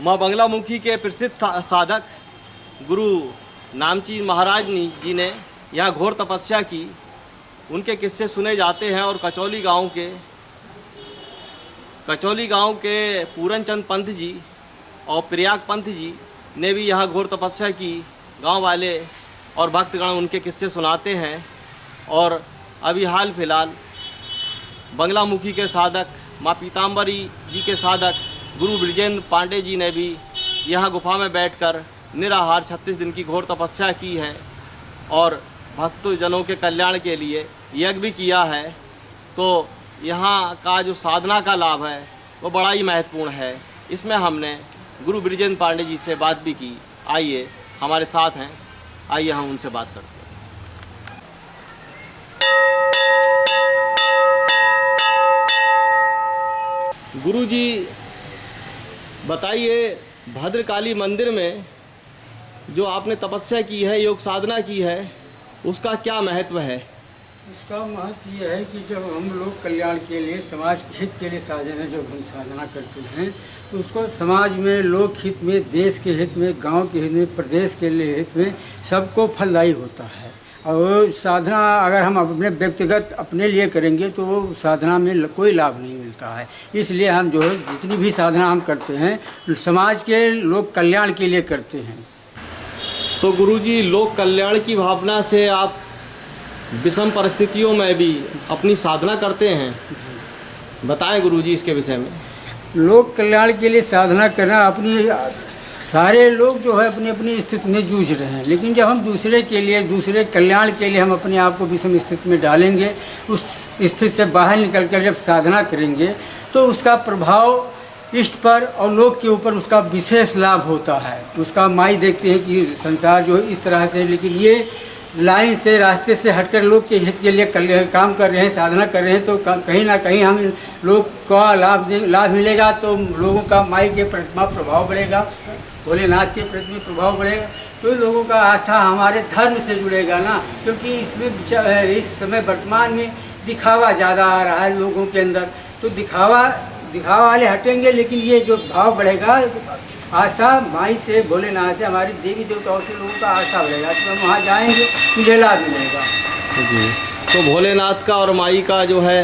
माँ बंगलामुखी के प्रसिद्ध साधक गुरु नामचीन महाराज जी ने यहाँ घोर तपस्या की। उनके किस्से सुने जाते हैं और कचौली गांव के पूरनचंद पंत जी और प्रयाग पंत जी ने भी यहाँ घोर तपस्या की। गांव वाले और भक्तगण उनके किस्से सुनाते हैं। और अभी हाल फिलहाल बंगलामुखी के साधक माँ पीताम्बरी जी के साधक गुरु बृजेंद्र पांडे जी ने भी यहाँ गुफा में बैठकर निराहार 36 दिन की घोर तपस्या की है और भक्तजनों के कल्याण के लिए यज्ञ भी किया है। तो यहाँ का जो साधना का लाभ है वो बड़ा ही महत्वपूर्ण है। इसमें हमने गुरु बृजेंद्र पांडे जी से बात भी की। आइए, हमारे साथ हैं, आइए हम उनसे बात करते हैं। गुरु जी बताइए, भद्रकाली मंदिर में जो आपने तपस्या की है, योग साधना की है, उसका क्या महत्व है? इसका महत्व ये है कि जब हम लोग कल्याण के लिए, समाज हित के लिए साधना, जब हम साधना करते हैं तो उसको समाज में, लोक हित में, देश के हित में, गांव के हित में, प्रदेश के लिए हित में, सबको फलदायी होता है। और साधना अगर हम अपने व्यक्तिगत अपने लिए करेंगे तो वो साधना में कोई लाभ नहीं मिलता है। इसलिए हम जो है जितनी भी साधना हम करते हैं समाज के लोक कल्याण के लिए करते हैं। तो गुरुजी, लोक कल्याण की भावना से आप विषम परिस्थितियों में भी अपनी साधना करते हैं, बताएं गुरुजी इसके विषय में। लोक कल्याण के लिए साधना करना, अपनी सारे लोग जो है अपनी अपनी स्थिति में जूझ रहे हैं, लेकिन जब हम दूसरे के लिए, दूसरे कल्याण के लिए हम अपने आप को विषम स्थिति में डालेंगे, उस स्थिति से बाहर निकल कर जब साधना करेंगे तो उसका प्रभाव इष्ट पर और लोक के ऊपर उसका विशेष लाभ होता है। उसका माई देखते हैं कि संसार जो है इस तरह से, लेकिन ये लाइन से, रास्ते से हटकर लोग के हित के लिए काम कर रहे हैं, साधना कर रहे हैं, तो कहीं ना कहीं हम लोग का लाभ मिलेगा। तो लोगों का माई के प्रति प्रभाव बढ़ेगा, भोलेनाथ के प्रति प्रभाव बढ़ेगा, तो लोगों का आस्था हमारे धर्म से जुड़ेगा ना। क्योंकि इसमें इस समय वर्तमान में दिखावा ज़्यादा आ रहा है लोगों के अंदर, तो दिखावा वाले हटेंगे, लेकिन ये जो भाव बढ़ेगा, आस्था माई से, भोलेनाथ से, हमारे देवी देवताओं से लोगों का आस्था बढ़ेगा, तो हम वहाँ जाएंगे, मुझे लाभ मिलेगा जी। तो भोलेनाथ का और माई का जो है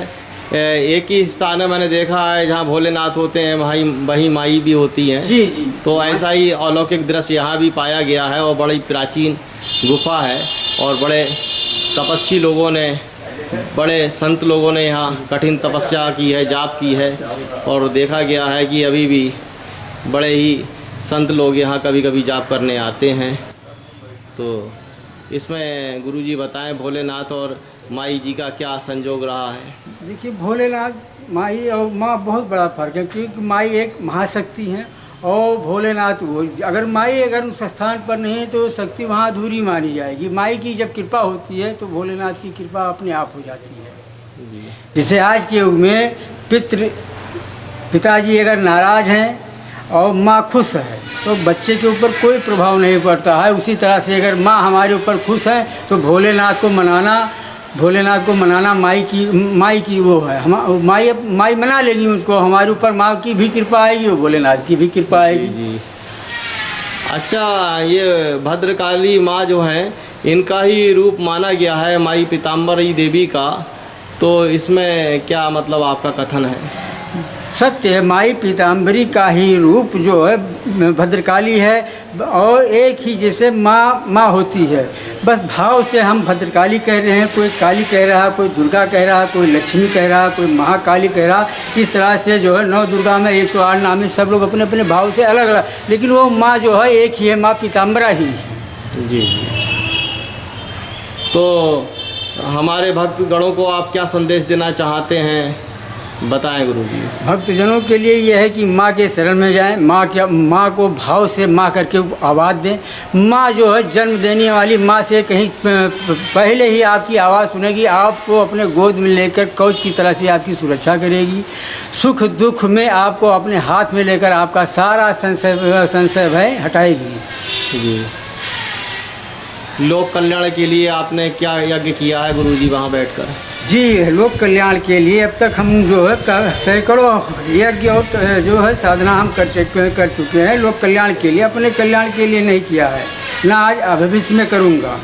एक ही स्थान है, मैंने देखा है, जहाँ भोलेनाथ होते हैं वहीं माई भी होती हैं। जी जी। तो ऐसा ही अलौकिक दृश्य यहाँ भी पाया गया है और बड़ी प्राचीन गुफा है और बड़े तपस्वी लोगों ने, बड़े संत लोगों ने यहाँ कठिन तपस्या की है, जाप की है। और देखा गया है कि अभी भी बड़े ही संत लोग यहाँ कभी कभी जाप करने आते हैं। तो इसमें गुरुजी बताएं, भोलेनाथ और माई जी का क्या संजोग रहा है? देखिए, भोलेनाथ माई और माँ बहुत बड़ा फर्क है, क्योंकि माई एक महाशक्ति है और भोलेनाथ वो, अगर माई अगर उस स्थान पर नहीं है तो शक्ति वहाँ अधूरी मानी जाएगी। माई की जब कृपा होती है तो भोलेनाथ की कृपा अपने आप हो जाती है। जैसे आज के युग में पिताजी अगर नाराज़ हैं और माँ खुश है तो बच्चे के ऊपर कोई प्रभाव नहीं पड़ता है। उसी तरह से अगर माँ हमारे ऊपर खुश है तो भोलेनाथ को मनाना माई की वो है। हम माई मना लेंगी उसको, हमारे ऊपर माँ की भी कृपा आएगी और भोलेनाथ की भी कृपा आएगी। जी। अच्छा, ये भद्रकाली माँ जो है, इनका ही रूप माना गया है माई पीताम्बरी देवी का, तो इसमें क्या मतलब आपका कथन है? सत्य है, माई पीताम्बरी का ही रूप जो है भद्रकाली है और एक ही जैसे माँ होती है। बस भाव से हम भद्रकाली कह रहे हैं, कोई काली कह रहा है, कोई दुर्गा कह रहा है, कोई लक्ष्मी कह रहा है, कोई महाकाली कह रहा है। इस तरह से जो है 9 दुर्गा में 108 नाम है, सब लोग अपने अपने भाव से अलग अलग, लेकिन वो माँ जो है एक ही है, माँ पीताम्बरा ही है। जी। तो हमारे भक्तगणों को आप क्या संदेश देना चाहते हैं, बताएं गुरुजी। भक्तजनों के लिए यह है कि माँ के शरण में जाएं, माँ को भाव से माँ करके आवाज़ दें। माँ जो है जन्म देने वाली माँ से कहीं पहले ही आपकी आवाज़ सुनेगी, आपको अपने गोद में लेकर कवच की तरह से आपकी सुरक्षा करेगी। सुख दुख में आपको अपने हाथ में लेकर आपका सारा संशय भय हटाएगी। जी। लोक कल्याण के लिए आपने क्या यज्ञ किया है गुरुजी वहाँ बैठकर? जी, लोक कल्याण के लिए अब तक हम जो है सैकड़ों यज्ञ और जो है साधना हम कर चुके हैं। लोक कल्याण के लिए, अपने कल्याण के लिए नहीं किया है, ना आज भविष्य में करूँगा।